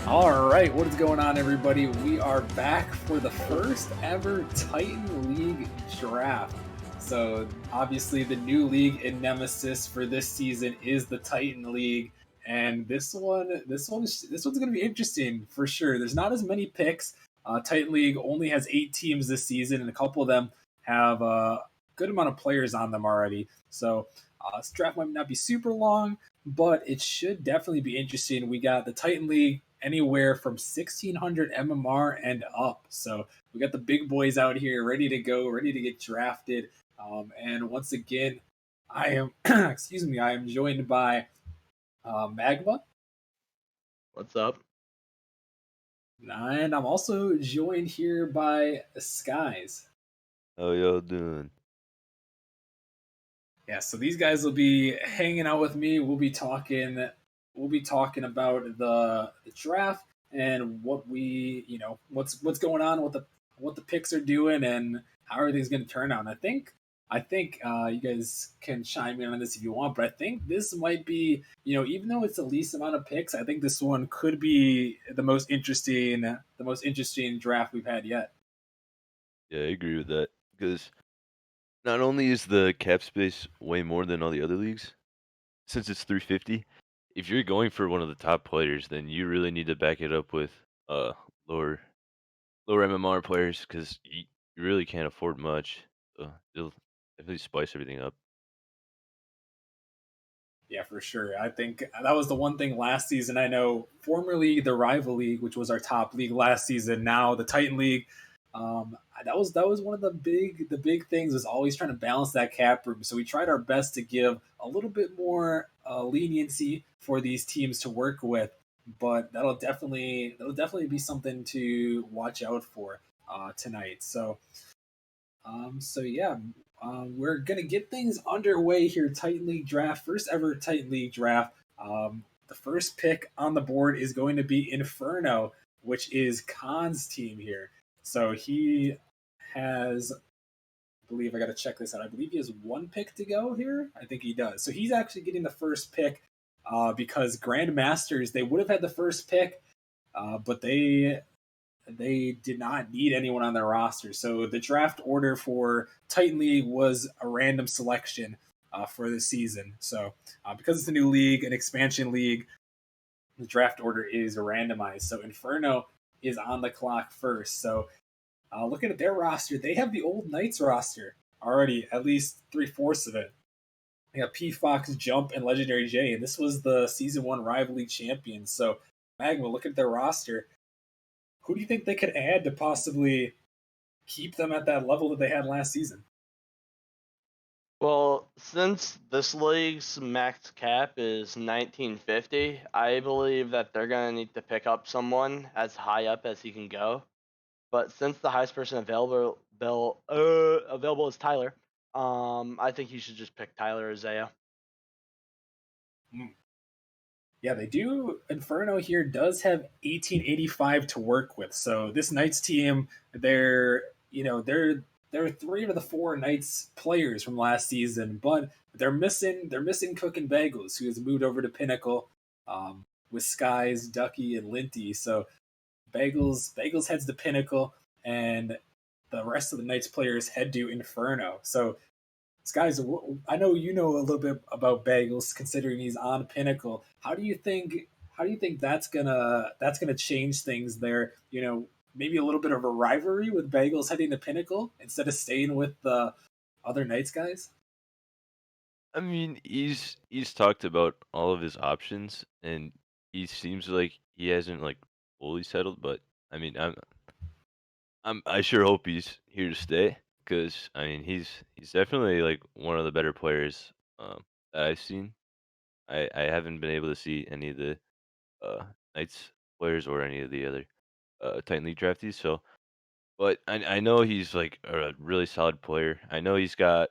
All right, what is going on, everybody? We are back for the first ever Titan League draft. So, obviously, the new league in Nemesis for this season is the Titan League, and this one's going to be interesting for sure. There's not as many picks. Titan League only has 8 teams this season, and a couple of them have a good amount of players on them already. So, this draft might not be super long, but it should definitely be interesting. We got the Titan League anywhere from 1600 MMR and up. So we got the big boys out here ready to go, ready to get drafted. And once again, I am, excuse me, I am joined by Magma, What's up? and I'm also joined here by Skies. How y'all doing? Yeah, so these guys will be hanging out with me. We'll be talking. We'll be talking about the draft and what what's going on, what the picks are doing, and how everything's going to turn out. And I think you guys can chime in on this if you want, but I think this might be, even though it's the least amount of picks, I think this one could be the most interesting draft we've had yet. Yeah, I agree with that. Because not only is the cap space way more than all the other leagues, since it's 350, if you're going for one of the top players, then you really need to back it up with uh lower lower MMR players because you really can't afford much. It'll definitely spice everything up. Yeah, for sure. I think that was the one thing last season. I know formerly the rival league, which was our top league last season, now the Titan League. That was one of the big things was always trying to balance that cap room. So we tried our best to give a little bit more leniency for these teams to work with, but that'll definitely be something to watch out for tonight. So yeah, we're gonna get things underway here. Titan League draft, first ever Titan League draft. The first pick on the board is going to be Inferno, which is Khan's team here. So he has, I believe I got to check this out. I believe he has one pick to go here. I think he does. So he's actually getting the first pick because Grandmasters they would have had the first pick, but they did not need anyone on their roster. So the draft order for Titan League was a random selection for the season. So because it's a new league, an expansion league, the draft order is randomized. So Inferno is on the clock first. So looking at their roster, they have the old Knights roster already, at least 3/4 of it. They got P Fox, Jump, and Legendary J, and this was the season one rival league champions. So Magma, look at their roster. Who do you think they could add to possibly keep them at that level that they had last season? Well, since this league's max cap is 1950, I believe that they're gonna need to pick up someone as high up as he can go. But since the highest person available is Tyler, I think you should just pick Tyler Isaiah. Hmm. Yeah, they do. Inferno here does have 1885 to work with. So this Knights team, they're three of the four Knights players from last season, but they're missing Cook and Bagels, who has moved over to Pinnacle with Skies, Ducky, and Linty. So Bagels heads to Pinnacle, and the rest of the Knights players head to Inferno. So guys, I know you know a little bit about Bagels, considering he's on Pinnacle. How do you think? How do you think that's gonna change things there? Maybe a little bit of a rivalry with Bagels heading to Pinnacle instead of staying with the other Knights guys. I mean, he's talked about all of his options, and he seems like he hasn't like fully settled. But I mean, I sure hope he's here to stay because I mean he's definitely like one of the better players that I've seen. I haven't been able to see any of the Knights players or any of the other Titan League draftees. So, but I know he's like a really solid player. I know he's got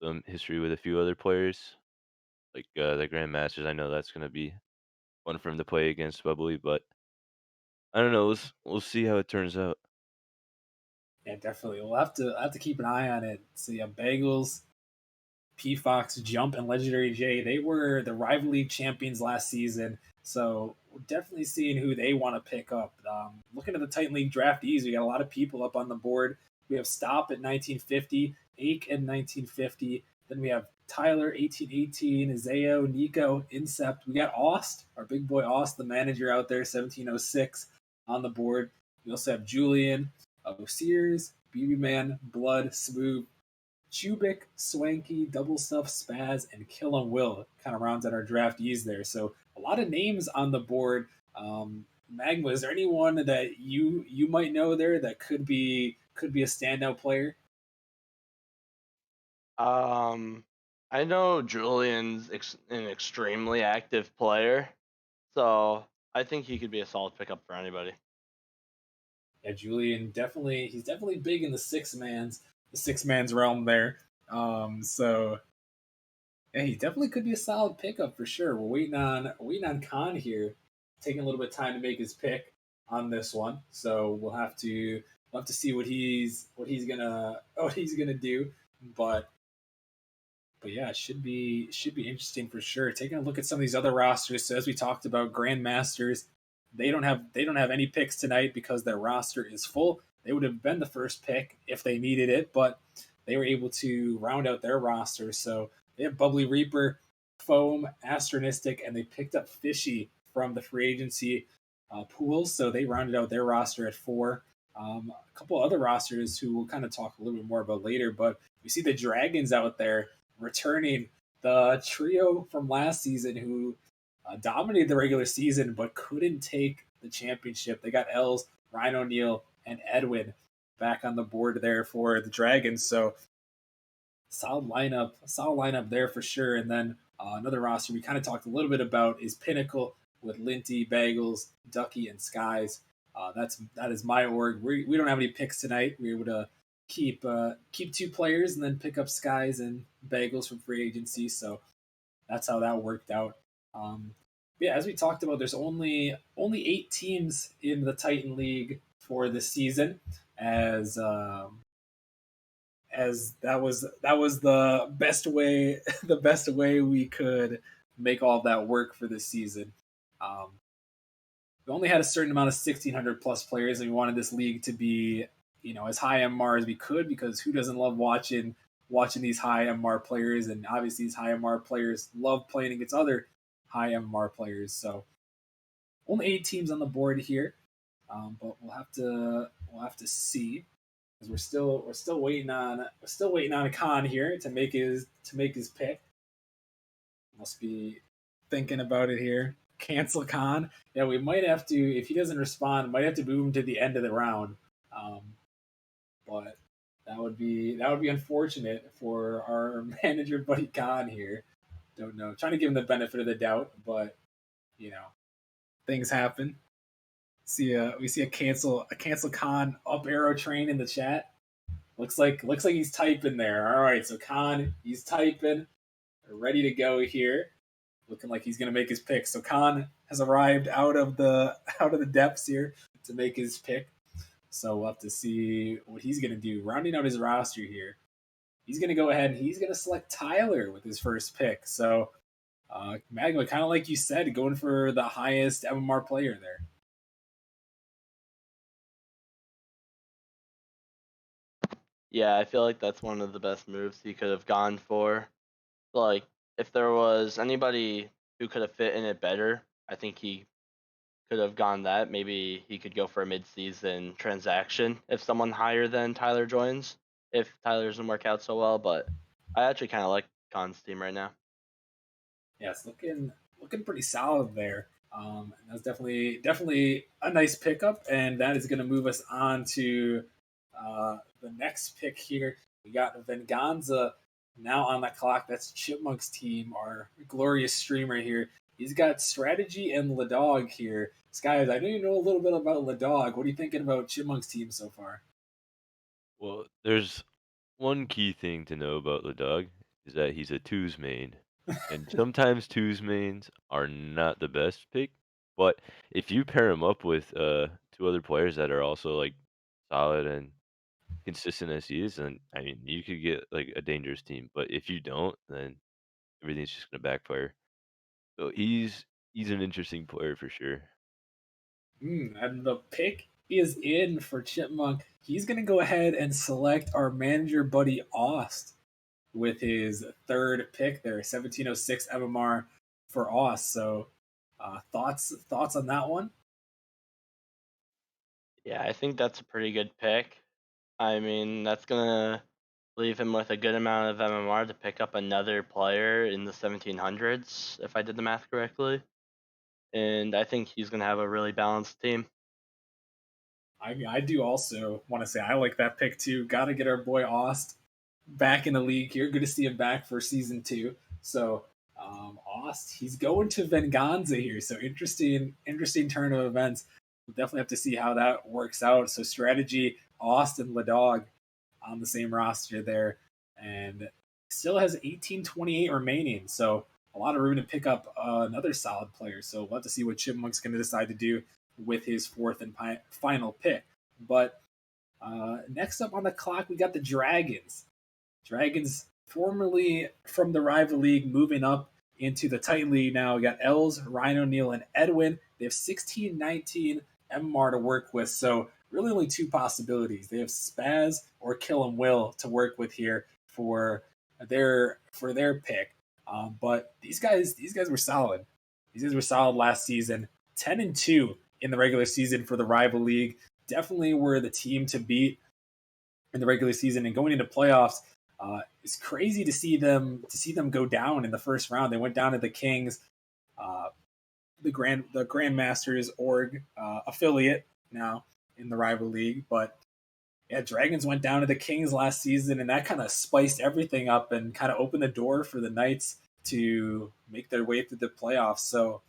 some history with a few other players like the Grandmasters. I know that's gonna be fun for him to play against Bubbly, but I don't know. We'll see how it turns out. Yeah, definitely. We'll have to keep an eye on it. So yeah, Bagels. P Fox, Jump, and Legendary J. They were the rival league champions last season, so we're definitely seeing who they want to pick up. Looking at the Titan League draftees, we got a lot of people up on the board. We have Stop at 1950, Ake at 1950. Then we have Tyler 1818, Isaiah, Nico, Incept. We got Aust, our big boy Aust, the manager out there, 1706 on the board. We also have Julian, Sears, BB Man, Blood, Smooth, Chubik, Swanky, Double Stuff, Spaz, and Kill 'em Will kind of rounds out our draftees there. So a lot of names on the board. Magma, is there anyone that you might know there that could be a standout player? I know Julian's an extremely active player, so I think he could be a solid pickup for anybody. Yeah, Julian he's definitely big in the six man's realm there. So yeah, he definitely could be a solid pickup for sure. We're waiting on Khan here, taking a little bit of time to make his pick on this one. So we'll have to see what he's gonna do. But but yeah, it should be interesting for sure. Taking a look at some of these other rosters. So as we talked about, Grandmasters, they don't have any picks tonight because their roster is full. They would have been the first pick if they needed it, but they were able to round out their roster. So they have Bubbly Reaper, Foam, Astronistic, and they picked up Fishy from the free agency pools. So they rounded out their roster at four. A couple other rosters who we'll kind of talk a little bit more about later, but we see the Dragons out there returning the trio from last season who dominated the regular season but couldn't take the championship. They got Els, Ryan O'Neal, and Edwin back on the board there for the Dragons. So solid lineup there for sure. And then another roster we kind of talked a little bit about is Pinnacle with Linty, Bagels, Ducky, and Skies. That is my org. We don't have any picks tonight. We were able to keep two players and then pick up Skies and Bagels from free agency. So that's how that worked out. Um, yeah, as we talked about, there's only 8 teams in the Titan League for this season, as that was the best way the best way we could make all of that work for this season. Um, we only had a certain amount of 1,600 plus players, and we wanted this league to be, as high MR as we could, because who doesn't love watching these high MR players? And obviously, these high MR players love playing against other high MR players. So only 8 teams on the board here, but we'll have to see, because we're still waiting on a Khan here to make his pick. Must be thinking about it here. Cancel Khan. Yeah, we might have to, if he doesn't respond, might have to move him to the end of the round. Um, but that would be unfortunate for our manager buddy Khan here. Don't know. Trying to give him the benefit of the doubt, but you know, things happen. We see a cancel Khan up arrow train in the chat. Looks like he's typing there. All right, so Khan, he's typing, ready to go here, looking like he's gonna make his pick. So Khan has arrived out of the depths here to make his pick. So we'll have to see what he's gonna do. Rounding out his roster here, he's gonna go ahead and he's gonna select Tyler with his first pick. So Magma, kind of like you said, going for the highest MMR player there. Yeah, I feel like that's one of the best moves he could have gone for. Like, if there was anybody who could have fit in it better, I think he could have gone that. Maybe he could go for a mid-season transaction if someone higher than Tyler joins, if Tyler doesn't work out so well. But I actually kind of like Khan's team right now. Yeah, it's looking pretty solid there. That's definitely a nice pickup, and that is going to move us on to the next pick here. We got Venganza now on the clock. That's Chipmunk's team, our glorious streamer here. He's got Strategy and Ladog here. Skies, I know you know a little bit about Ladog. What are you thinking about Chipmunk's team so far? Well, there's one key thing to know about the dog is that he's a twos main, and sometimes twos mains are not the best pick. But if you pair him up with two other players that are also like solid and consistent as he is, then I mean, you could get like a dangerous team. But if you don't, then everything's just gonna backfire. So he's an interesting player for sure. And the pick is in for Chipmunk. He's going to go ahead and select our manager buddy Ost with his third pick there, 1706 MMR for Ost. So, thoughts on that one? Yeah, I think that's a pretty good pick. I mean, that's gonna leave him with a good amount of MMR to pick up another player in the 1700s, if I did the math correctly. And I think he's gonna have a really balanced team. I do also want to say I like that pick too. Got to get our boy Ost back in the league here. Good to see him back for season 2. So Ost, he's going to Venganza here. So interesting turn of events. We'll definitely have to see how that works out. So strategy, Ost and Ladog on the same roster there, and still has 1828 remaining. So a lot of room to pick up another solid player. So we'll have to see what Chipmunk's going to decide to do with his fourth and final pick. But next up on the clock, we got the Dragons. Dragons, formerly from the rival league, moving up into the Titan League now. We got Els, Rhino, Neil, and Edwin. They have 1619 MMR to work with. So really only two possibilities. They have Spaz or Kill 'em Will to work with here for their pick. But these guys were solid. These guys were solid last season. 10-2 in the regular season for the rival league. Definitely were the team to beat in the regular season, and going into playoffs. It's crazy to see them go down in the first round. They went down to the Kings, the Grandmasters org affiliate now in the rival league. But yeah, Dragons went down to the Kings last season, and that kind of spiced everything up and kind of opened the door for the Knights to make their way through the playoffs. So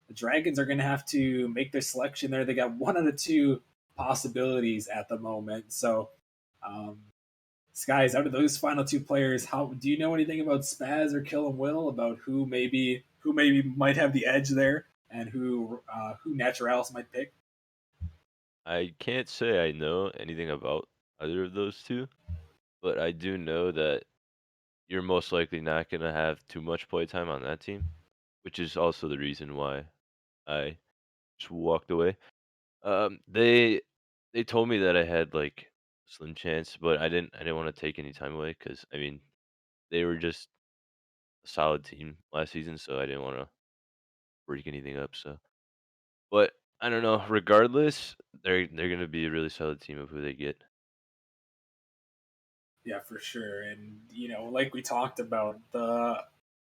the Dragons are going to have to make their selection there. They got one out of two possibilities at the moment. So, Skies, out of those final two players, how do you know anything about Spaz or Kill 'em Will, about who maybe might have the edge there, and who Naturalis might pick? I can't say I know anything about either of those two, but I do know that you're most likely not gonna have too much playtime on that team, which is also the reason why I just walked away. They told me that I had like slim chance, but I didn't want to take any time away because I mean they were just a solid team last season, so I didn't want to break anything up. So, but I don't know. Regardless, they're gonna be a really solid team of who they get. Yeah, for sure. And like we talked about, the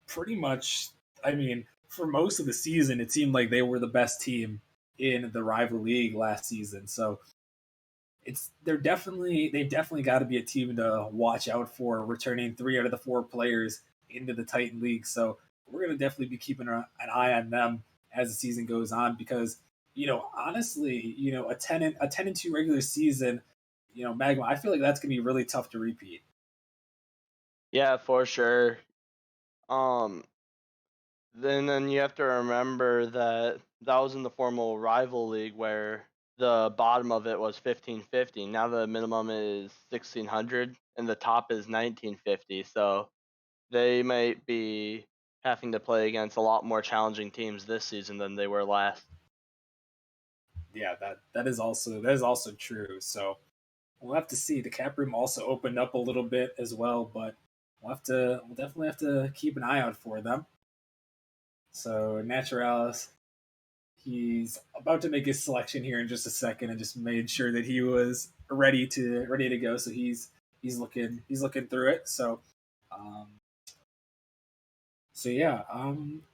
pretty much, I mean, for most of the season, it seemed like they were the best team in the rival league last season. So they've definitely got to be a team to watch out for, returning 3 out of the 4 players into the Titan League. So we're gonna definitely be keeping an eye on them as the season goes on, because honestly, a 10-2 regular season, Magma, I feel like that's gonna be really tough to repeat. Yeah, for sure. Um, then you have to remember that that was in the formal rival league where the bottom of it was 1550. Now the minimum is 1600 and the top is 1950. So they might be having to play against a lot more challenging teams this season than they were last. Yeah, that is also true. So we'll have to see. The cap room also opened up a little bit as well, but we'll definitely have to keep an eye out for them. So Naturalis, he's about to make his selection here in just a second, and just made sure that he was ready to go. So he's looking through it. Um, yeah,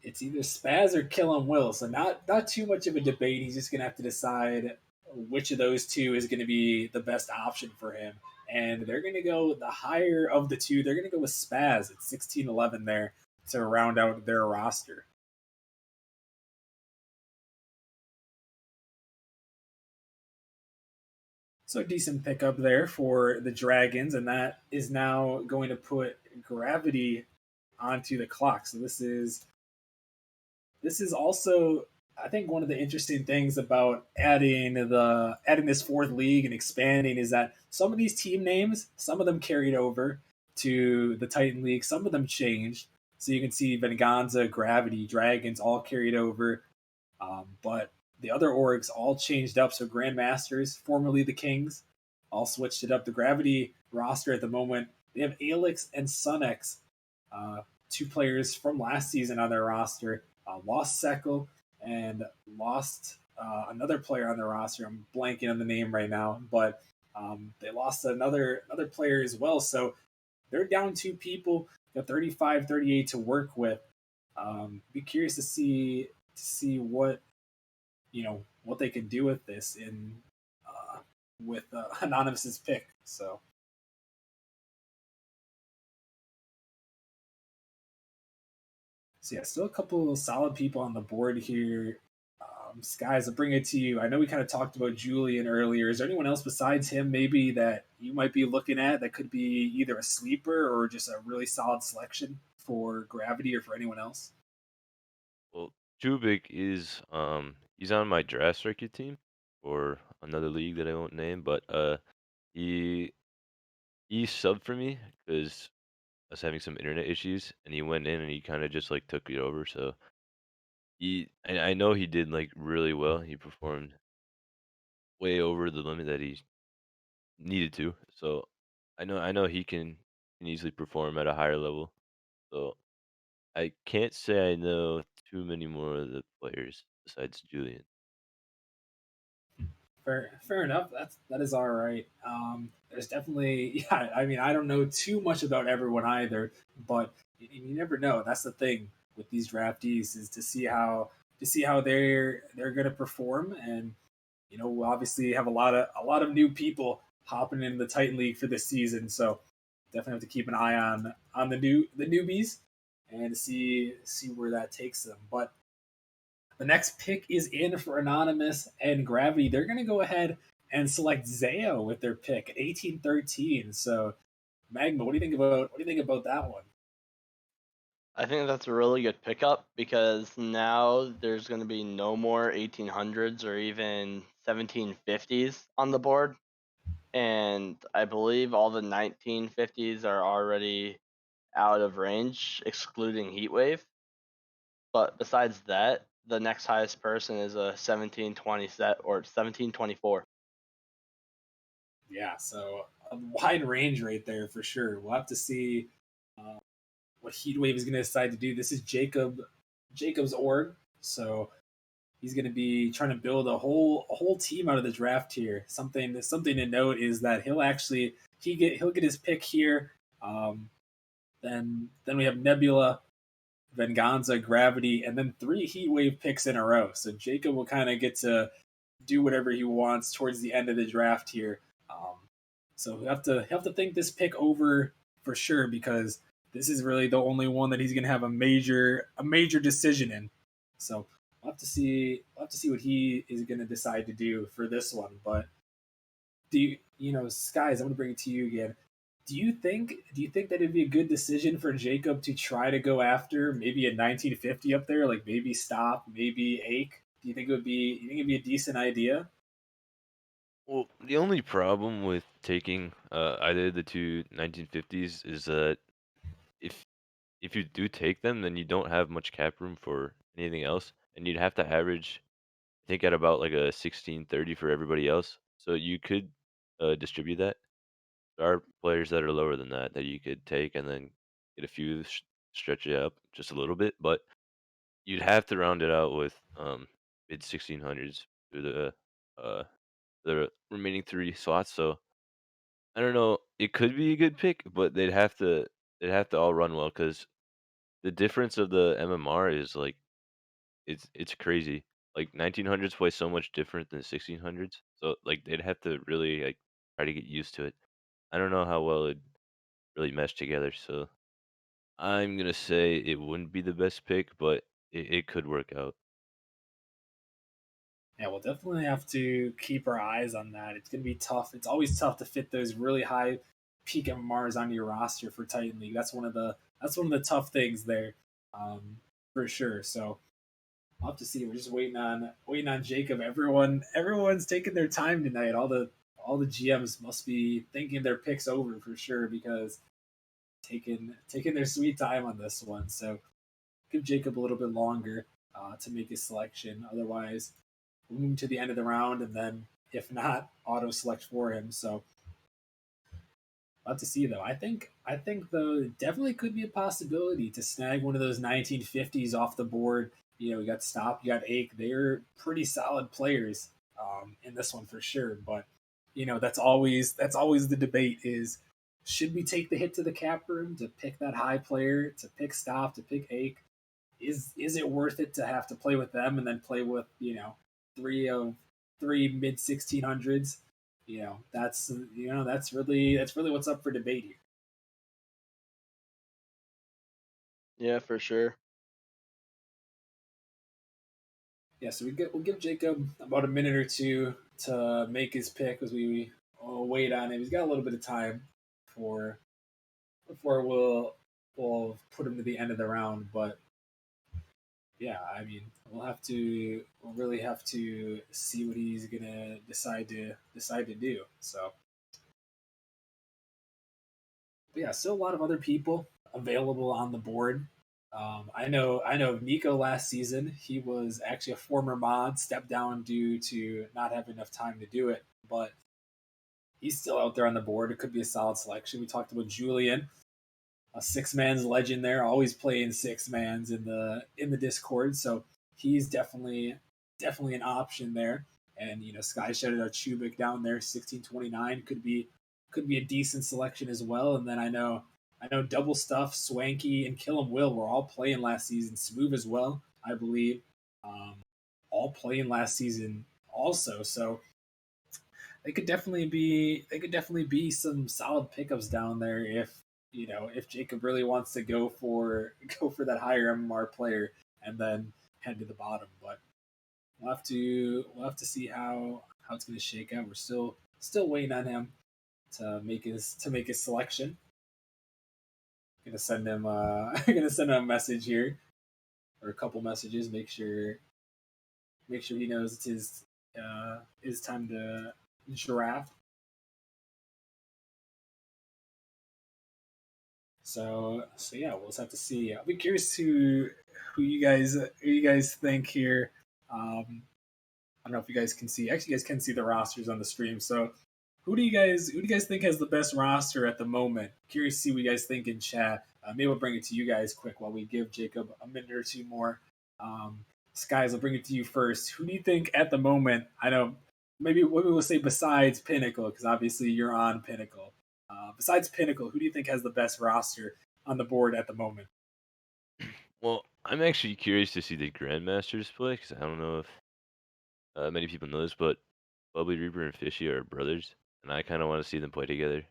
it's either Spaz or Kill 'em Will. So not too much of a debate. He's just gonna have to decide which of those two is going to be the best option for him. And they're going to go the higher of the two. They're going to go with Spaz at 1611 there to round out their roster. So a decent pickup there for the Dragons, and that is now going to put Gravity onto the clock. So this is also I think one of the interesting things about adding this fourth league and expanding is that some of these team names, some of them carried over to the Titan League, some of them changed. So you can see Venganza, Gravity, Dragons all carried over, but the other orgs all changed up. So Grandmasters, formerly the Kings, all switched it up. The Gravity roster at the moment, they have Alix and Sunex, uh, two players from last season on their roster. Lost Sekal and lost another player on their roster. I'm blanking on the name right now, but they lost another player as well. So they're down two people. Got 35, 38 to work with. Be curious to see what they can do with this in with Anonymous's pick. So yeah, still a couple of solid people on the board here. Skies, I'll bring it to you. I know we kind of talked about Julian earlier. Is there anyone else besides him maybe that you might be looking at that could be either a sleeper or just a really solid selection for Gravity or for anyone else? Well, Jubik is he's on my draft circuit team for another league that I won't name, but he he subbed for me because I was having some internet issues, and he went in and he kind of just like took it over. So I know he did like really well. He performed way over the limit that he needed to. So I know he can easily perform at a higher level. So I can't say I know too many more of the players besides Julian. Fair enough. That is all right. There's definitely yeah. I mean, I don't know too much about everyone either, but you never know. That's the thing with these draftees is to see how they're going to perform, and we'll obviously have a lot of new people hopping in the Titan League for this season. So definitely have to keep an eye on the newbies and see where that takes them. But the next pick is in for Anonymous and Gravity. They're going to go ahead and select Zayo with their pick at 1813. So, Magma, what do you think about that one? I think that's a really good pickup because now there's going to be no more 1800s or even 1750s on the board. And I believe all the 1950s are already out of range, excluding Heatwave. But besides that, the next highest person is a 1720 set or 1724. Yeah, so a wide range right there for sure. We'll have to see uh, what Heatwave is going to decide to do. This is Jacob's org, so he's going to be trying to build a whole team out of the draft here. Something to note is that he'll get his pick here. Um, then we have Nebula, Venganza, Gravity, and then three Heatwave picks in a row. So Jacob will kind of get to do whatever he wants towards the end of the draft here. Um, so he'll have to think this pick over for sure because this is really the only one that he's going to have a major decision in. So we'll have to see what he is going to decide to do for this one. But Skies, I'm going to bring it to you again. Do you think that it'd be a good decision for Jacob to try to go after maybe a 1950 up there, like maybe Stop, maybe Ake? Do you think it'd be a decent idea? Well, the only problem with taking either of the two 1950s is that if if you do take them, then you don't have much cap room for anything else, and you'd have to average, I think, at about like a 1630 for everybody else. So you could distribute that. There are players that are lower than that that you could take and then get a few stretch it up just a little bit, but you'd have to round it out with mid 1600s through uh the remaining three slots. So I don't know. It could be a good pick, but they'd have to all run well because the difference of the MMR is like it's crazy. Like 1900s play so much different than 1600s. So like they'd have to really like try to get used to it. I don't know how well it really mesh together. So I'm gonna say it wouldn't be the best pick, but it could work out. Yeah, we'll definitely have to keep our eyes on that. It's going to be tough. It's always tough to fit those really high peak MMRs onto your roster for Titan League. That's one of the tough things there, um, for sure. So I'll have to see. We're just waiting on Jacob. Everyone's taking their time tonight. All the GMs must be thinking their picks over for sure because taking their sweet time on this one. So give Jacob a little bit longer to make his selection. Otherwise, we'll move to the end of the round, and then if not, auto select for him. So we'll have to see though. I think though it definitely could be a possibility to snag one of those 1950s off the board. You got Stop, you got Ake. They're pretty solid players in this one for sure. But that's always the debate is should we take the hit to the cap room to pick that high player, to pick Stop, to pick Ake? Is it worth it to have to play with them and then play with three mid 1600s? That's really what's up for debate here. Yeah, for sure. Yeah, so we'll give Jacob about a minute or two to make his pick as we'll wait on him. He's got a little bit of time for before we'll put him to the end of the round, but yeah, I mean, we'll really have to see what he's gonna decide to do. So, but yeah, still a lot of other people available on the board. I know Nico last season. He was actually a former mod, stepped down due to not having enough time to do it, but he's still out there on the board. It could be a solid selection. We talked about Julian, a six man's legend there, always playing six mans in the Discord. So he's definitely an option there. And Sky shouted out Chubik down there, 1629 could be a decent selection as well. And then I know Double Stuff, Swanky, and Kill 'Em Will were all playing last season. Smooth as well, I believe, um, all playing last season also. So they could definitely be some solid pickups down there if Jacob really wants to go for that higher MMR player and then head to the bottom. But we'll have to see how it's going to shake out. We're still waiting on him to make his selection. Gonna send him gonna send him a message here or a couple messages. Make sure he knows it's his time to draft. So yeah, we'll just have to see. I'll be curious to who you guys think here. I don't know if you guys can see. Actually, you guys can see the rosters on the stream. So who do you guys think has the best roster at the moment? Curious to see what you guys think in chat. Maybe we'll bring it to you guys quick while we give Jacob a minute or two more. Skies, I'll bring it to you first. Who do you think at the moment? I know maybe what we will say besides Pinnacle, because obviously you're on Pinnacle. Besides Pinnacle, who do you think has the best roster on the board at the moment? Well, I'm actually curious to see the Grandmasters play because I don't know if many people know this, but Bubbly Reaper and Fishy are brothers, and I kind of want to see them play together.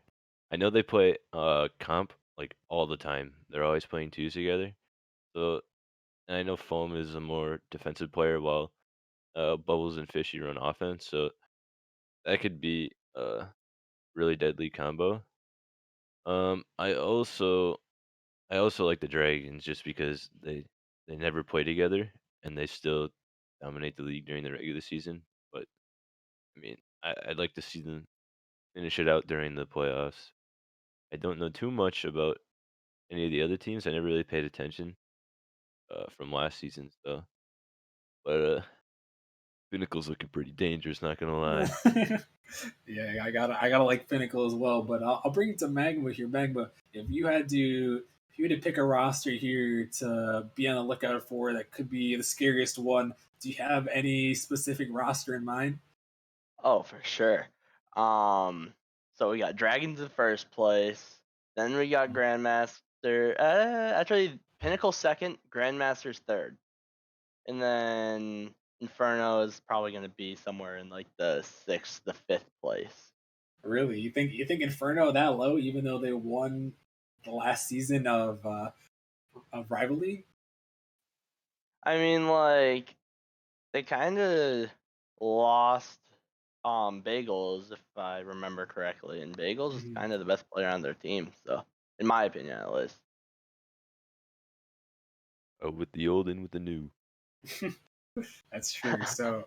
I know they play comp like all the time. They're always playing twos together. So, and I know Foam is a more defensive player while Bubbles and Fishy run offense. So that could be a really deadly combo. Um, I also I also like the Dragons just because they never play together and they still dominate the league during the regular season. But I mean, I'd like to see them finish it out during the playoffs. I don't know too much about any of the other teams. I never really paid attention from last season, so. But Pinnacle's looking pretty dangerous. Not gonna lie. Yeah, I gotta like Pinnacle as well, but I'll bring it to Magma here. Magma, if you had to pick a roster here to be on the lookout for that could be the scariest one, do you have any specific roster in mind? Oh, for sure. So we got Dragons in first place. Then we got Grandmaster. Actually, Pinnacle second, Grandmaster's third, and then Inferno is probably gonna be somewhere in like the sixth, the fifth place. Really, you think Inferno that low, even though they won the last season of Rival League? I mean, like they kind of lost Bagels, if I remember correctly, and Bagels is Mhm. kind of the best player on their team. So, in my opinion, at least. With the old and with the new. That's true. So,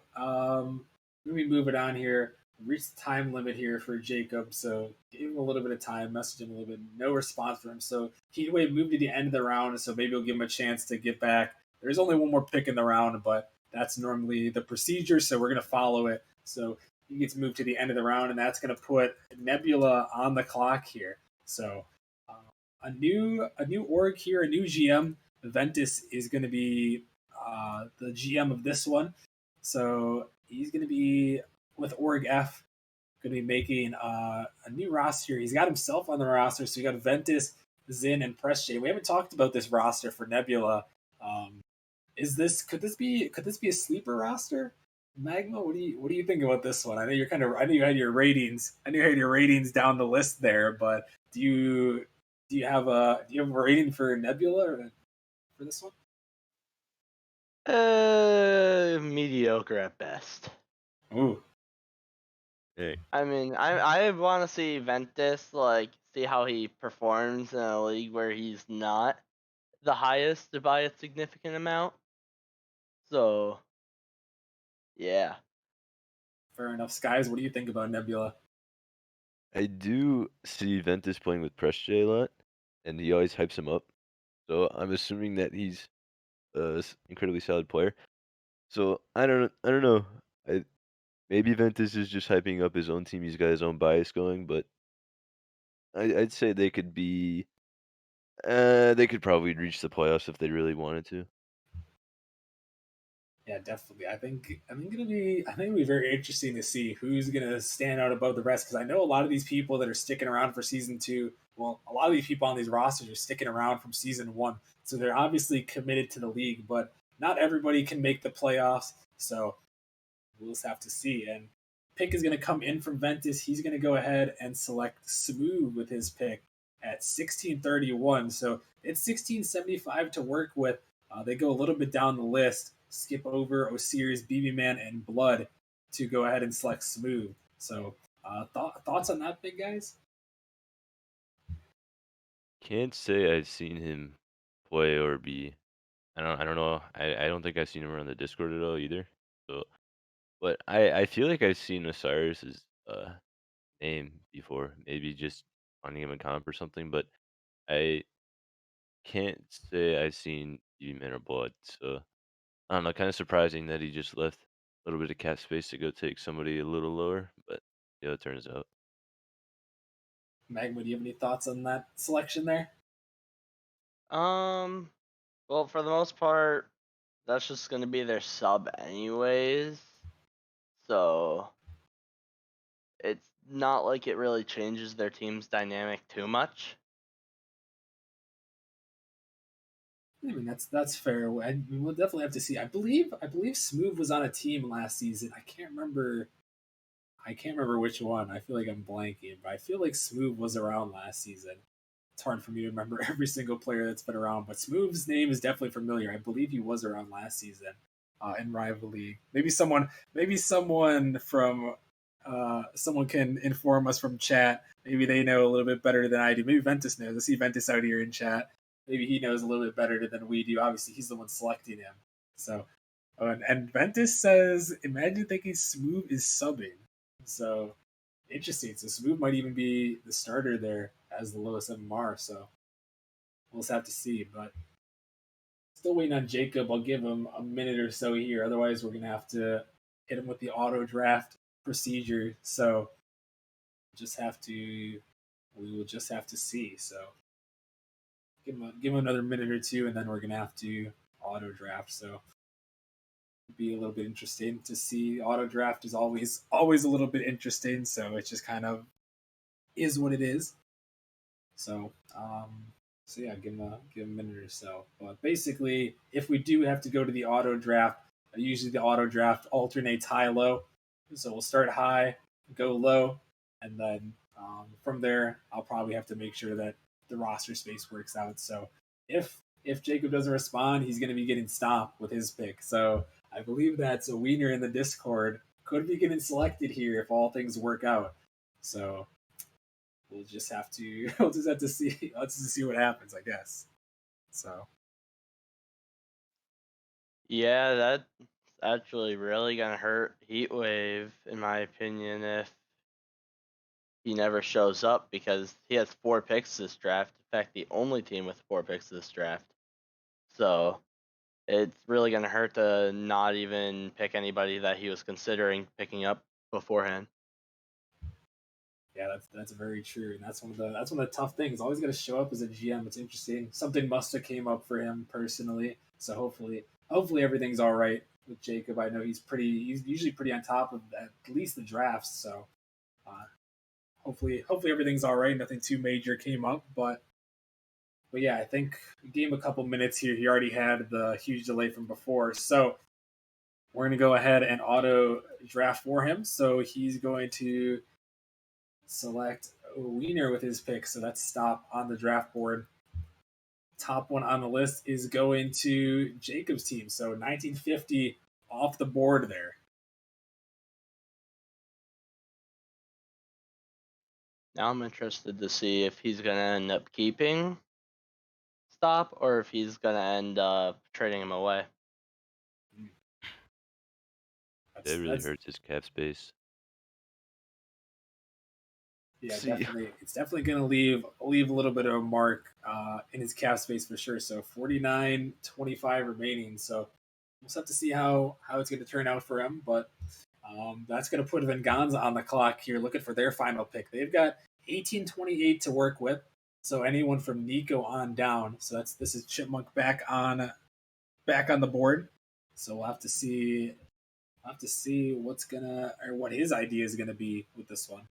let me move it on here. Reached the time limit here for Jacob, so give him a little bit of time, message him a little bit. No response from him. So Heatwave moved to the end of the round, so maybe we'll give him a chance to get back. There's only one more pick in the round, but that's normally the procedure, so we're gonna follow it. So he gets moved to the end of the round, and that's gonna put Nebula on the clock here. So a new org here, a new GM. Ventus is going to be the GM of this one. So he's going to be with Org F, going to be making a new roster. He's got himself on the roster. So you got Ventus, Zin, and Press J. We haven't talked about this roster for Nebula. Um, is this could this be a sleeper roster? Magma, what do you think about this one? I know you're I know you had your ratings. I know you had your ratings down the list there, but do you have a rating for Nebula for this one? Mediocre at best. Ooh, Hey, I mean, I want to see Ventus see how he performs in a league where he's not the highest by a significant amount. So yeah. fair enough. Skies, what do you think about Nebula? I do see Ventus playing with Press J a lot, and he always hypes him up. So I'm assuming that he's a incredibly solid player. So I don't know. I maybe Ventus is just hyping up his own team. He's got his own bias going, but I'd say they could probably reach the playoffs if they really wanted to. Yeah, definitely. I think it'll be very interesting to see who's gonna stand out above the rest because I know a lot of these people that are sticking around for season two. Well, a lot of these people on these rosters are sticking around from season one, so they're obviously committed to the league. But not everybody can make the playoffs, so we'll just have to see. And pick is going to come in from Ventus. He's going to go ahead and select Smooth with his pick at 1631. So it's 1675 to work with. They go a little bit down the list, skip over Osiris, BB Man, and Blood to go ahead and select Smooth. So thoughts on that, big guys? Can't say I've seen him play or be. I don't know. I don't think I've seen him around the Discord at all either. So, but I feel like I've seen Osiris's name before. Maybe just finding him in comp or something. But I can't say I've seen Demon or Blood. So I don't know. Kind of surprising that he just left a little bit of cap space to go take somebody a little lower. But yeah, it turns out. Magma, do you have any thoughts on that selection there? Um. Well, for the most part, that's just gonna be their sub anyways. So it's not like it really changes their team's dynamic too much. I mean that's fair. We'll definitely have to see. I believe Smooth was on a team last season. I can't remember. I can't remember which one. I feel like I'm blanking, but I feel like Smooth was around last season. It's hard for me to remember every single player that's been around, but Smooth's name is definitely familiar. I believe he was around last season in Rival League. Maybe someone from, someone can inform us from chat. Maybe they know a little bit better than I do. Maybe Ventus knows. I see Ventus out here in chat. Maybe he knows a little bit better than we do. Obviously, he's the one selecting him. So, and Ventus says, imagine thinking Smooth is subbing. So interesting. So Smooth might even be the starter there as the lowest MMR. So we'll just have to see. But still waiting on Jacob. I'll give him a minute or so here. Otherwise, we're gonna have to hit him with the auto draft procedure. So just have to. We will just have to see. So give him another minute or two, and then we're gonna have to auto draft. So be a little bit interesting to see. Auto draft is always a little bit interesting. So it just kind of is what it is. So so yeah, give him a minute or so. But basically, if we do have to go to the auto draft, usually the auto draft alternates high low. So we'll start high, go low, and then from there, I'll probably have to make sure that the roster space works out. So if Jacob doesn't respond, he's going to be getting stopped with his pick. So I believe that's a wiener in the Discord could be getting selected here if all things work out. So we'll just have to we'll just have to see what happens, I guess. So Yeah, that actually really gonna hurt Heatwave, in my opinion, if he never shows up because he has 4 picks this draft. In fact, the only team with 4 picks this draft. So it's really gonna hurt to not even pick anybody that he was considering picking up beforehand. Yeah, that's very true, and that's one of the tough things. Always got to show up as a GM. It's interesting. Something must have came up for him personally, so hopefully everything's all right with Jacob. I know he's usually pretty on top of at least the drafts, so uh, hopefully everything's all right. Nothing too major came up, but yeah, I think we gave him a couple minutes here. He already had the huge delay from before, so we're gonna go ahead and auto draft for him. So he's going to select Wiener with his pick, so that's stop on the draft board. Top one on the list is going to Jacob's team, so 1950 off the board there. Now I'm interested to see if he's gonna end up keeping Stop or if he's gonna end up trading him away. That really That's hurts his cap space. yeah, See, definitely. It's definitely going to leave a little bit of a mark in his cap space for sure. So 49-25 remaining. So we'll just have to see how it's going to turn out for him. But that's going to put Venganza on the clock here, looking for their final pick. They've got 18-28 to work with. So anyone from Nico on down. So this is Chipmunk back on the board. So we'll have to see what his idea is gonna be with this one.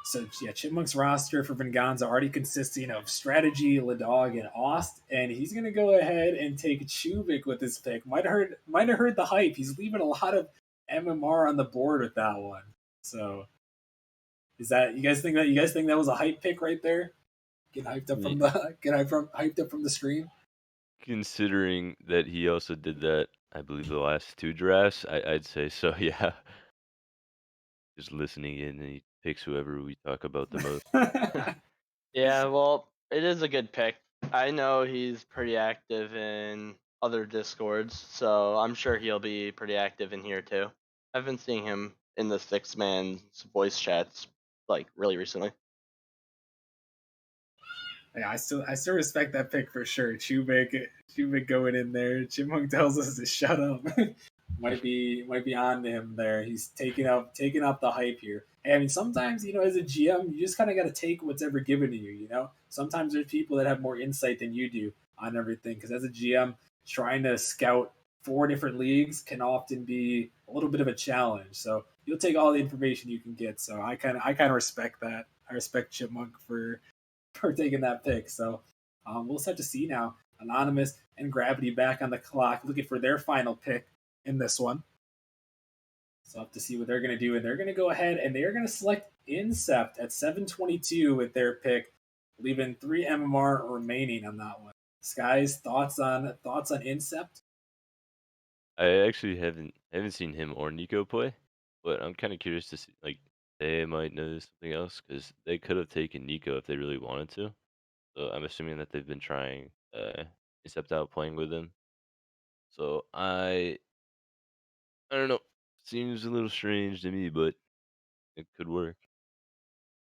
So yeah, Chipmunk's roster for Venganza already consisting of Strategy, Ladog, and Ost, and he's gonna go ahead and take Chubik with his pick. Might have heard the hype. He's leaving a lot of MMR on the board with that one. So is that you guys think that was a hype pick right there? Get hyped up from the hyped up from the stream. considering that he also did that, I believe the last 2 drafts, I'd say so. Yeah, just listening in, and he picks whoever we talk about the most. Yeah, well, it is a good pick. I know he's pretty active in other discords, so I'm sure he'll be pretty active in here too. I've been seeing him in the 6-man's voice chats like really recently. Yeah, I still respect that pick for sure. Chubik going in there. Chipmunk tells us to shut up. might be on to him there. He's taking up the hype here. Hey, I mean, sometimes as a GM, you just kind of got to take what's ever given to you. Sometimes there's people that have more insight than you do on everything. Because as a GM, trying to scout 4 different leagues can often be a little bit of a challenge. So you'll take all the information you can get. So I kind of respect that. I respect Chipmunk for taking that pick. So we'll just have to see now. Anonymous and Gravity back on the clock, looking for their final pick in this one. So I'll have to see what they're going to do. And they're going to go ahead and they're going to select Incept at 722 with their pick, leaving 3 MMR remaining on that one. Skies, thoughts on Incept? I actually haven't seen him or Nico play, but I'm kind of curious to see. Like, they might know something else because they could have taken Nico if they really wanted to. So I'm assuming that they've been trying, except out playing with him. So I don't know. Seems a little strange to me, but it could work.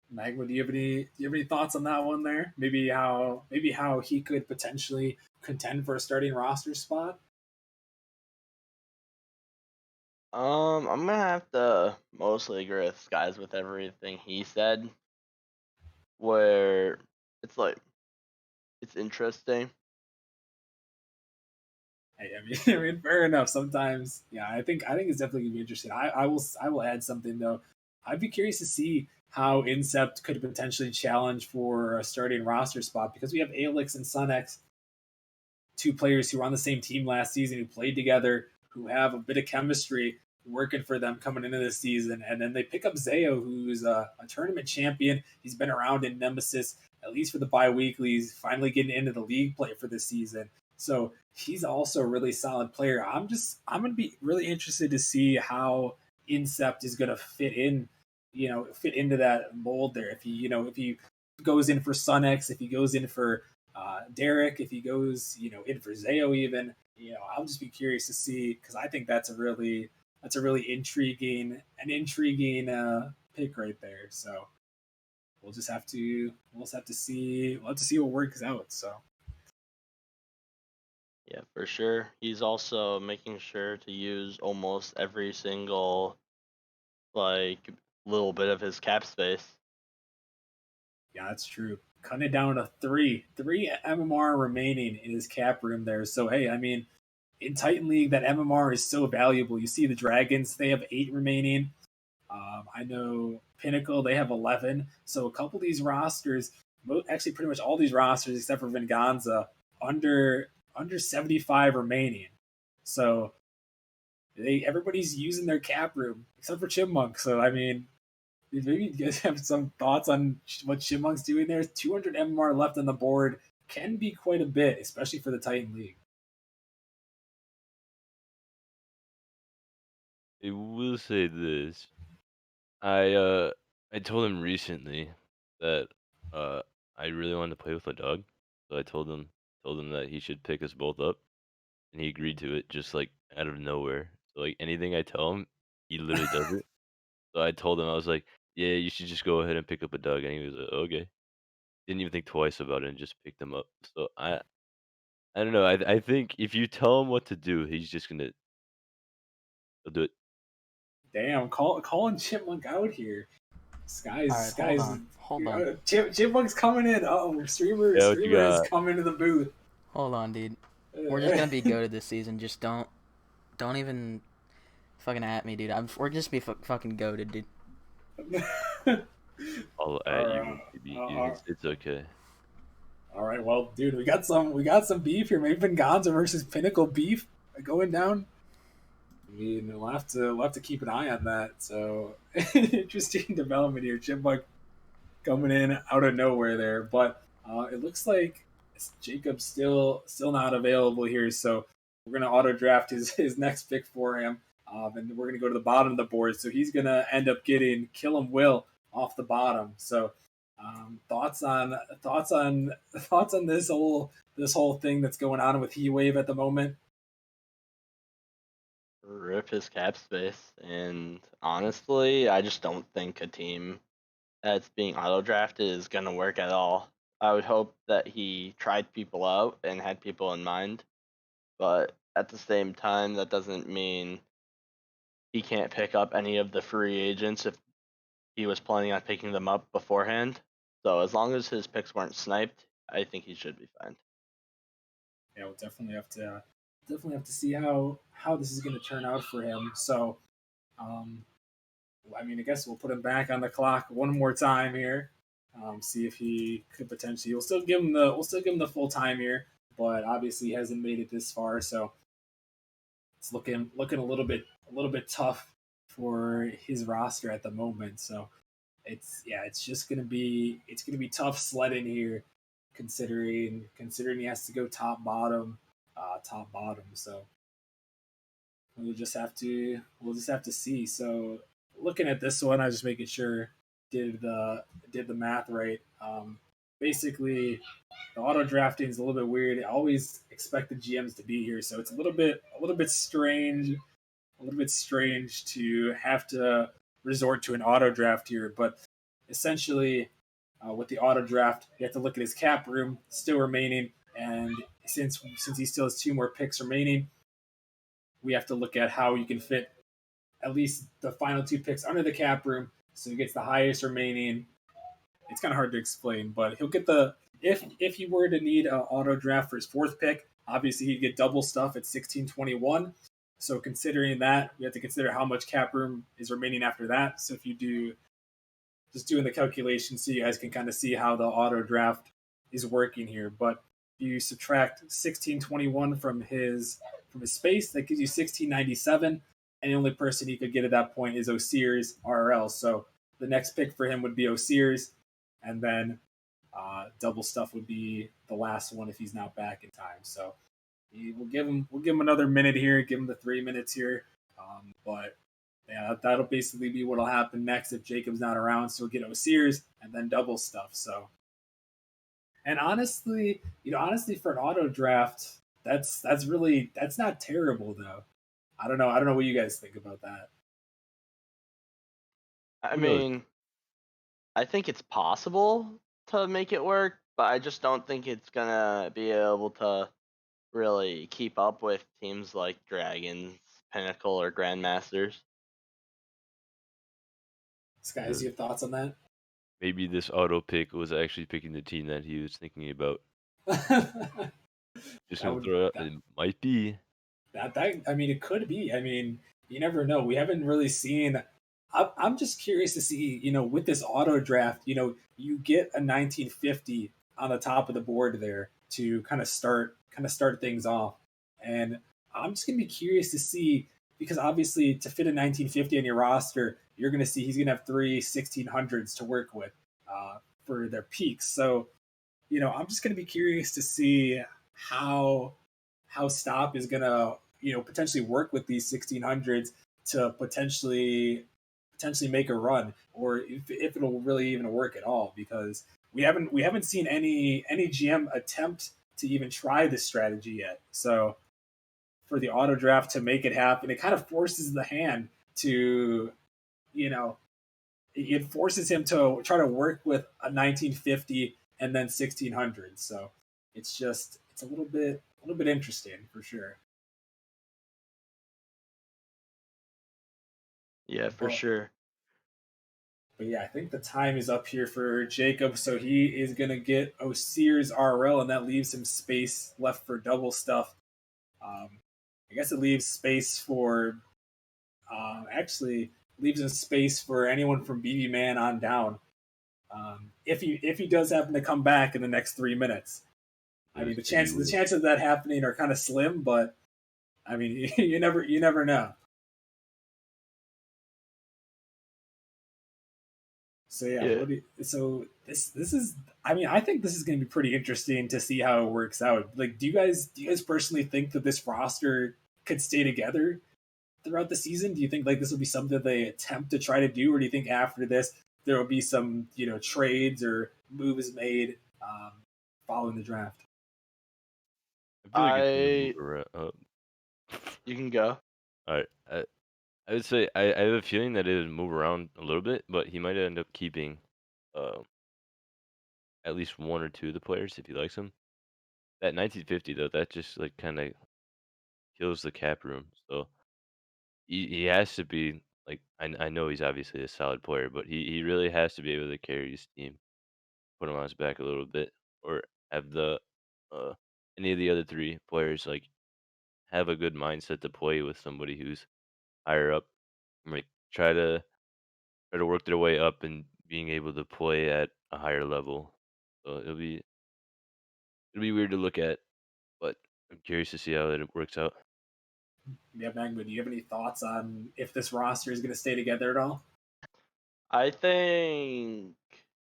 Magma, do you have any thoughts on that one there? Maybe how he could potentially contend for a starting roster spot? I'm gonna have to mostly agree with Skies with everything he said. Where it's like it's interesting. Hey, I mean, I mean, fair enough. Sometimes, yeah, I think it's definitely gonna be interesting. I will add something though. I'd be curious to see how Incept could potentially challenge for a starting roster spot because we have Alex and Sunex, 2 players who were on the same team last season, who played together, who have a bit of chemistry working for them coming into this season. And then they pick up Zayo, who's a tournament champion. He's been around in Nemesis, at least for the bi-weeklies, finally getting into the league play for this season. So he's also a really solid player. I'm gonna be really interested to see how Incept is gonna fit into that mold there. If he goes in for Sunx, if he goes in for Derek, if he goes in for Zayo even, I'll just be curious to see, because I think that's a really intriguing pick right there. So we'll have to see what works out. So Yeah, for sure. He's also making sure to use almost every single like little bit of his cap space. yeah, that's true. Cutting it down to three MMR remaining in his cap room there. So hey, I mean, in Titan League, that MMR is so valuable. You see the Dragons; they have 8 remaining. I know Pinnacle, they have 11. So a couple of these rosters, actually pretty much all these rosters except for Venganza, under 75 remaining. So everybody's using their cap room except for Chipmunk. So I mean, maybe you guys have some thoughts on what Chipmunk's doing there. 200 MMR left on the board can be quite a bit, especially for the Titan League. I will say this. I told him recently that I really wanted to play with a dog, so I told him that he should pick us both up, and he agreed to it just like out of nowhere. So like anything I tell him, he literally does it. So I told him, I was like, "Yeah, you should just go ahead and pick up a dog," and he was like, "Okay." Didn't even think twice about it and just picked him up. So I don't know. I think if you tell him what to do, he's just gonna he'll do it. Damn, calling Chipmunk out here. All right, hold on. Chipmunk's coming in. Oh, streamer Yeah, what you has got? come into the booth. Hold on, dude. We're just gonna be goated this season. Just don't even fucking at me, dude. We're just be fucking goated, dude. I'll at you, maybe. It's okay. All right, well, dude, we got some beef here. Maybe Venganza versus Pinnacle beef going down. I mean, we'll have to keep an eye on that. So interesting development here. Chipmunk coming in out of nowhere there, but it looks like Jacob's still not available here. So we're gonna auto draft his next pick for him, and we're gonna go to the bottom of the board. So he's gonna end up getting Kill 'Em Will off the bottom. So thoughts on this whole thing that's going on with Heat Wave at the moment? Rip his cap space. And honestly, I just don't think a team that's being auto drafted is going to work at all. I would hope that he tried people out and had people in mind, but at the same time, that doesn't mean he can't pick up any of the free agents if he was planning on picking them up beforehand. So as long as his picks weren't sniped, I think he should be fine. Yeah, we'll definitely have to see how this is going to turn out for him. So, I mean, I guess we'll put him back on the clock one more time here. See if he could potentially. We'll still give him the full time here, but obviously he hasn't made it this far, so it's looking a little bit tough for his roster at the moment. So it's just gonna be tough sledding here, considering he has to go top bottom. So we'll just have to see. So looking at this one, I was just making sure did the math right. Basically, the auto drafting is a little bit weird. I always expect the GMs to be here, so it's a little bit strange, to have to resort to an auto draft here. But essentially, with the auto draft, you have to look at his cap room still remaining, and since he still has 2 more picks remaining, we have to look at how you can fit at least the final 2 picks under the cap room, so he gets the highest remaining. It's kind of hard to explain, but he'll get the if he were to need an auto draft for his 4th pick, obviously he'd get double stuff at 1621. So considering that, we have to consider how much cap room is remaining after that. So if you do just doing the calculation, so you guys can kind of see how the auto draft is working here. But if you subtract 1621 from his space, that gives you 1697, and the only person he could get at that point is Osiris RL. So the next pick for him would be Osiris, and then double stuff would be the last one if he's not back in time. So we'll give him another minute here, give him the 3 minutes here, but yeah, that'll basically be what'll happen next if Jacob's not around. So we'll get Osiris and then double stuff. So And honestly, honestly, for an auto draft, that's not terrible though. I don't know. I don't know what you guys think about that. I Who mean, I think it's possible to make it work, but I just don't think it's gonna be able to really keep up with teams like Dragons, Pinnacle, or Grandmasters. Guys, knows? you have thoughts on that? Maybe this auto pick was actually picking the team that he was thinking about. that Just gonna would throw it out. that, It might be. that I mean, it could be. I mean, you never know. We haven't really seen. I'm just curious to see, with this auto draft, you get a 1950 on the top of the board there to kind of start things off, and I'm just gonna be curious to see because obviously to fit a 1950 on your roster, you're gonna see he's gonna have three 1600s to work with for their peaks. So I'm just going to be curious to see how Stop is going to potentially work with these 1600s to potentially make a run, or if it'll really even work at all, because we haven't seen any GM attempt to even try this strategy yet. So for the auto draft to make it happen, it kind of forces the hand to you know it forces him to try to work with a 1950 and then 1600. So it's a little bit interesting for sure. Yeah, for But sure. but yeah, I think the time is up here for Jacob. So he is gonna get Osiris RL, and that leaves him space left for double stuff. Um, I guess it leaves space for actually leaves him space for anyone from BB Man on down. If he does happen to come back in the next 3 minutes. I mean, There's the maybe chances of that happening are kind of slim, but I mean, you never know. So yeah, Yeah. so this is I mean, I think this is going to be pretty interesting to see how it works out. Like, do you guys personally think that this roster could stay together throughout the season? Do you think like this will be something that they attempt to try to do, or do you think after this there will be some trades or moves made following the draft? I feel like it's gonna move I around. You can go. All right. I would say I have a feeling that it would move around a little bit, but he might end up keeping uh, at least one or two of the players if he likes them. That 1950 though, that just like kind of kills the cap room. So he has to be like I know he's obviously a solid player, but he really has to be able to carry his team, put him on his back a little bit, or have the uh any of the other three players like have a good mindset to play with somebody who's higher up, like try to work their way up and being able to play at a higher level. So it'll be weird to look at, but I'm curious to see how it works out. Yeah, Magma, do you have any thoughts on if this roster is going to stay together at all? I think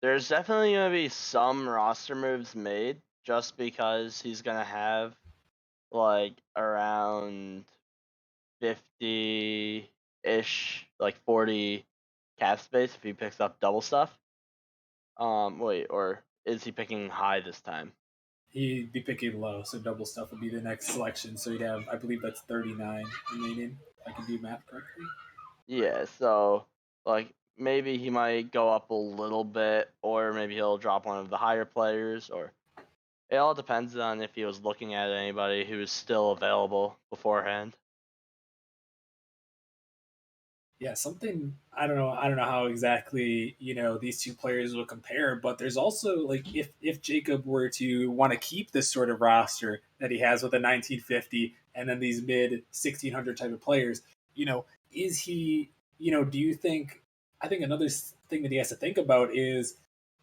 there's definitely gonna be some roster moves made just because he's gonna have like around 50-ish, like 40 cap space if he picks up double stuff. Wait, or is he picking high this time? He'd be picking low, so double stuff would be the next selection. So you'd have, I believe that's 39 remaining. If I can do math correctly. Yeah, so like maybe he might go up a little bit, or maybe he'll drop one of the higher players, or it all depends on if he was looking at anybody who was still available beforehand. Yeah, something I don't know how exactly these two players will compare, but there's also like if Jacob were to want to keep this sort of roster that he has with a 1950 and then these mid 1600 type of players, is he do you think I think another thing that he has to think about is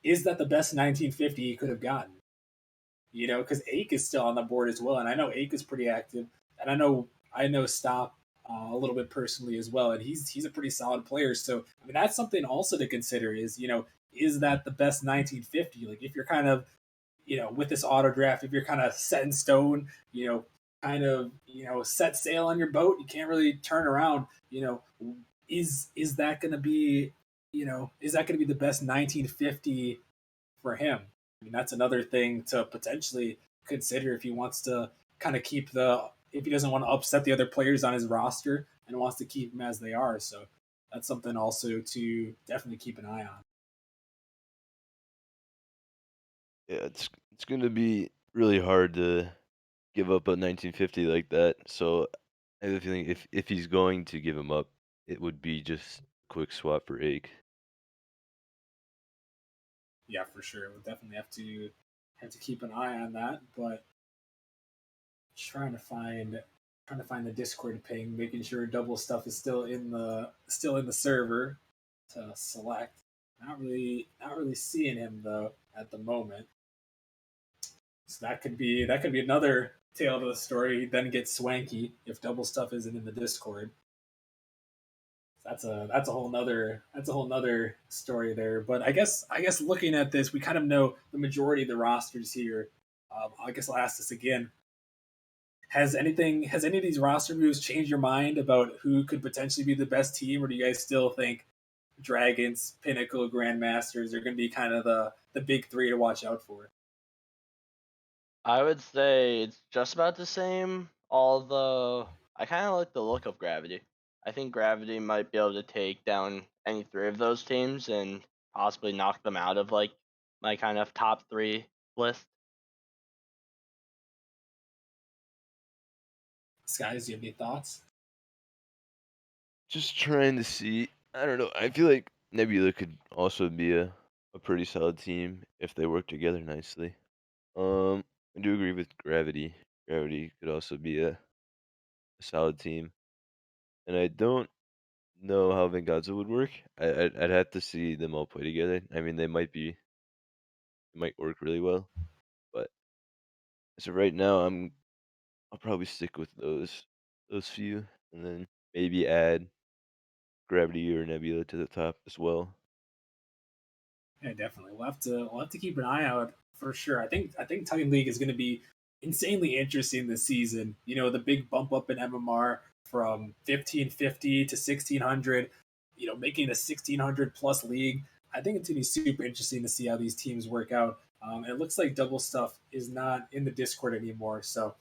that the best 1950 he could have gotten? Because Ake is still on the board as well, and I know Ake is pretty active, and I know Stop a little bit personally as well, and he's a pretty solid player. So I mean, that's something also to consider is that the best 1950? Like if you're kind of with this auto draft, if you're kind of set in stone, kind of set sail on your boat, you can't really turn around. Is that going to be is that going to be the best 1950 for him? I mean, that's another thing to potentially consider if he wants to kind of keep the if he doesn't want to upset the other players on his roster and wants to keep them as they are. So that's something also to definitely keep an eye on. Yeah, it's gonna be really hard to give up a 1950 like that. So I have a feeling if he's going to give him up, it would be just a quick swap for Ake. Yeah, for sure. We'll definitely have to keep an eye on that. But trying to find the Discord ping, making sure double stuff is still in the server to select. Not really seeing him though at the moment. So that could be another tale to the story. Then get swanky if double stuff isn't in the Discord. That's a whole nother story there. But I guess looking at this, we kind of know the majority of the rosters here. I guess I'll ask this again. Has any of these roster moves changed your mind about who could potentially be the best team, or do you guys still think Dragons, Pinnacle, Grandmasters are going to be kind of the big three to watch out for? I would say it's just about the same, although I kind of like the look of Gravity. I think Gravity might be able to take down any three of those teams and possibly knock them out of like my kind of top three list. Skies, do you have any thoughts? Just trying to see. I don't know. I feel like Nebula could also be a pretty solid team if they work together nicely. I do agree with Gravity. Gravity could also be a solid team, and I don't know how Venganza would work. I'd have to see them all play together. I mean, they might work really well, but as of right now, I'll probably stick with those few, and then maybe add Gravity or Nebula to the top as well. Yeah, definitely. We'll have to keep an eye out for sure. I think Titan League is going to be insanely interesting this season. You know, the big bump up in MMR from 1550 to 1600. You know, making a 1600 plus league. I think it's going to be super interesting to see how these teams work out. And it looks like Double Stuff is not in the Discord anymore, so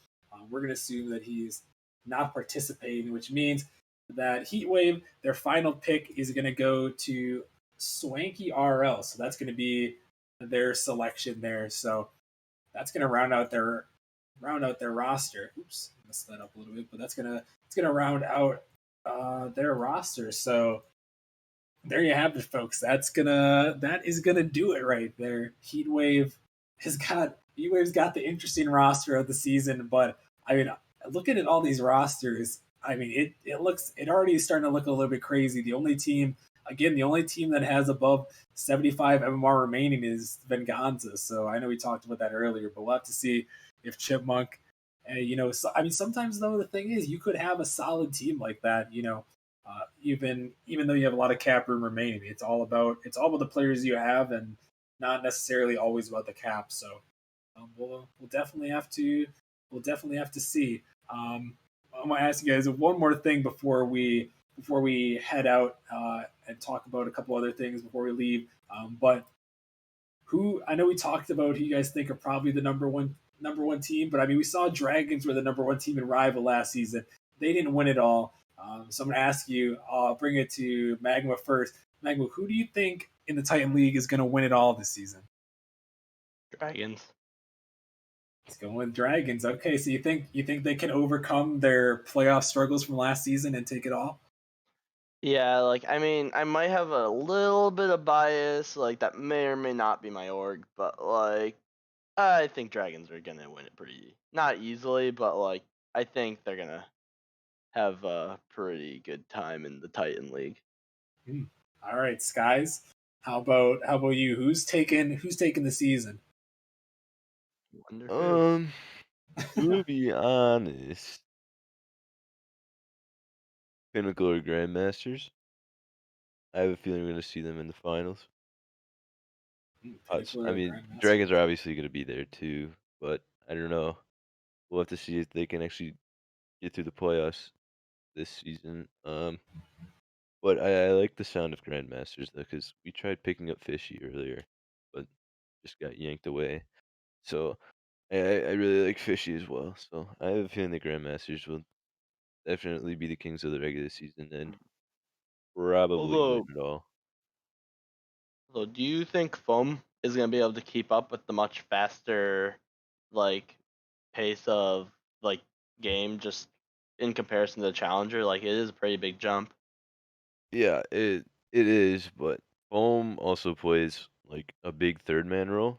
we're going to assume that he's not participating, which means that Heatwave, their final pick, is going to go to Swanky RL. So that's going to be their selection there. So that's going to round out their roster. Oops, messed that up a little bit, but it's gonna round out their roster. So there you have it, folks. That is gonna do it right there. Heatwave's got the interesting roster of the season, but I mean, looking at all these rosters, I mean, it already is starting to look a little bit crazy. The only team that has above 75 MMR remaining is Venganza. So I know we talked about that earlier, but we'll have to see if Chipmunk, I mean, sometimes though the thing is, you could have a solid team like that. Even though you have a lot of cap room remaining, it's all about the players you have, and not necessarily always about the cap. So we'll definitely have to see. I'm gonna ask you guys one more thing before we head out and talk about a couple other things before we leave. But who I know we talked about who you guys think are probably the number one team, but I mean we saw Dragons were the number one team in Rival last season. They didn't win it all. So I'm gonna ask you. I'll bring it to Magma first. Magma, who do you think in the Titan League is gonna win it all this season? Dragons. Let's go with Dragons. Okay, so you think they can overcome their playoff struggles from last season and take it all? Yeah, like I mean, I might have a little bit of bias, like that may or may not be my org, but like I think Dragons are gonna win it pretty not easily, but like I think they're gonna have a pretty good time in the Titan League. Hmm. All right, Skies. How about you? Who's taking the season? Wonder who. Um, to be honest, Pinnacle or Grandmasters. I have a feeling we're gonna see them in the finals. Pinnacle I or mean, Grandmaster? Dragons are obviously gonna be there too, but I don't know. We'll have to see if they can actually get through the playoffs this season. But I like the sound of Grandmasters though, because we tried picking up Fishy earlier, but just got yanked away. So I really like Fishy as well. So I have a feeling the Grandmasters will definitely be the kings of the regular season and probably win Although, it all. do you think Foam is gonna be able to keep up with the much faster, like, pace of like game just in comparison to the Challenger? Like, it is a pretty big jump. Yeah, it is, but Foam also plays like a big third man role,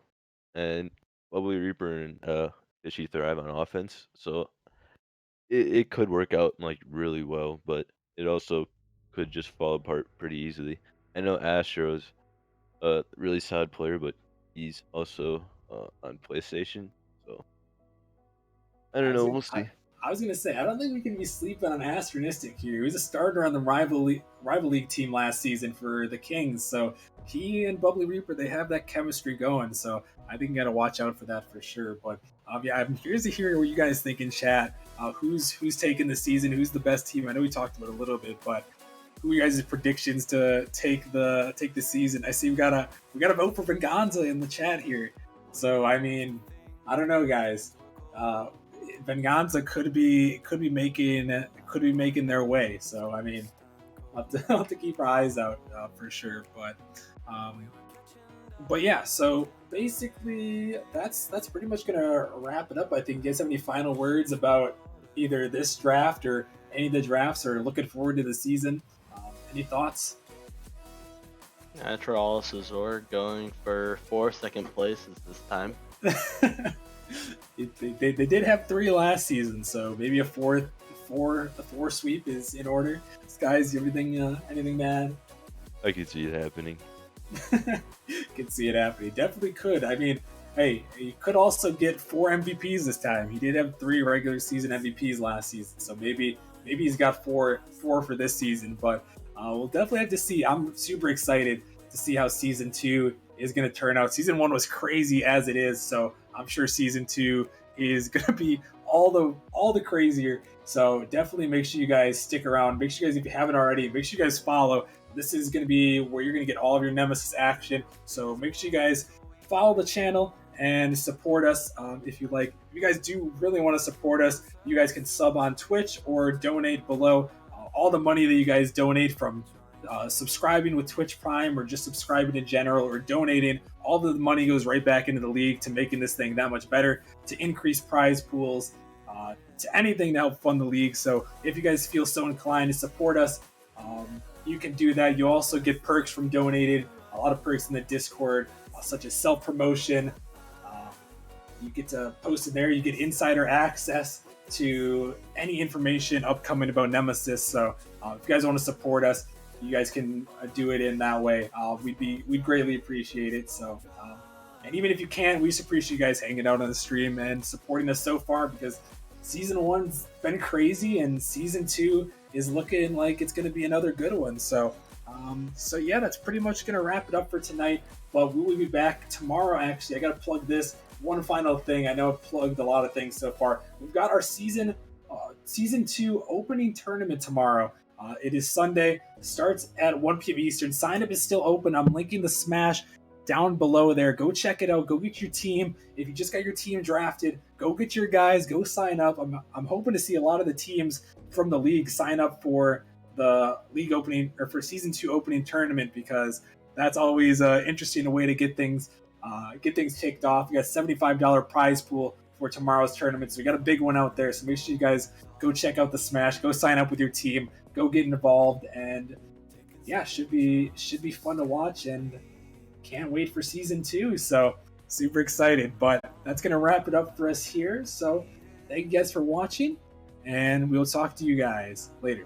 and Bubbly Reaper and Fishy thrive on offense. So it could work out like really well, but it also could just fall apart pretty easily. I know Astro's a really solid player, but he's also on PlayStation, so I I don't was know. gonna, We'll I, see. I was gonna say I don't think we can be sleeping on Astronistic here. He was a starter on the rival league team last season for the Kings, so he and Bubbly Reaper they have that chemistry going. So I think you got to watch out for that for sure. But yeah, I'm curious to hear what you guys think in chat. Who's taking the season? Who's the best team? I know we talked about it a little bit, but who are you guys' predictions to take the season? I see we got a vote for Venganza in the chat here. So I mean, I don't know, guys. Uh, Venganza could be making their way. So I mean, I'll have to keep our eyes out for sure. Um, but yeah, so basically that's pretty much gonna wrap it up. I think. You guys have any final words about either this draft or any of the drafts, or looking forward to the season? Any thoughts? Naturalis Azor going for 4 second places this time. They did have 3 last season, so maybe a four sweep is in order. Guys, anything bad? I could see it happening. Could see it happening. Definitely could. I mean, hey, he could also get 4 MVPs this time. He did have 3 regular season MVPs last season, so maybe he's got four for this season. But we'll definitely have to see. I'm super excited to see how season 2 is going to turn out. Season 1 was crazy as it is, so I'm sure season 2 is going to be all the crazier. So definitely make sure you guys stick around. Make sure you guys, if you haven't already, make sure you guys follow. This is going to be where you're going to get all of your Nemesis action. So make sure you guys follow the channel and support us if you like. If you guys do really want to support us, you guys can sub on Twitch or donate below. All the money that you guys donate from subscribing with Twitch Prime or just subscribing in general or donating, all the money goes right back into the league to making this thing that much better, to increase prize pools, to anything to help fund the league. So if you guys feel so inclined to support us, you can do that. You also get perks from donating, a lot of perks in the Discord, such as self-promotion. You get to post in there. You get insider access to any information upcoming about Nemesis. So if you guys want to support us, you guys can do it in that way. We'd greatly appreciate it. So, and even if you can't, we just appreciate you guys hanging out on the stream and supporting us so far, because season 1's been crazy and season 2 is looking like it's going to be another good one. So, yeah, that's pretty much going to wrap it up for tonight. But we will be back tomorrow. Actually, I got to plug this one final thing. I know I've plugged a lot of things so far. We've got our season 2 opening tournament tomorrow. It is Sunday. Starts at 1 p.m. Eastern. Sign up is still open. I'm linking the Smash down below there. Go check it out. Go get your team. If you just got your team drafted, go get your guys. Go sign up. I'm hoping to see a lot of the teams from the league sign up for the league opening, or for season 2 opening tournament, because that's always an interesting way to get things kicked off. We got $75 prize pool for tomorrow's tournament, so we got a big one out there. So make sure you guys go check out the Smash. Go sign up with your team. Go get involved, and yeah, should be fun to watch, and can't wait for season 2. So super excited. But that's gonna wrap it up for us here. So thank you guys for watching, and we'll talk to you guys later.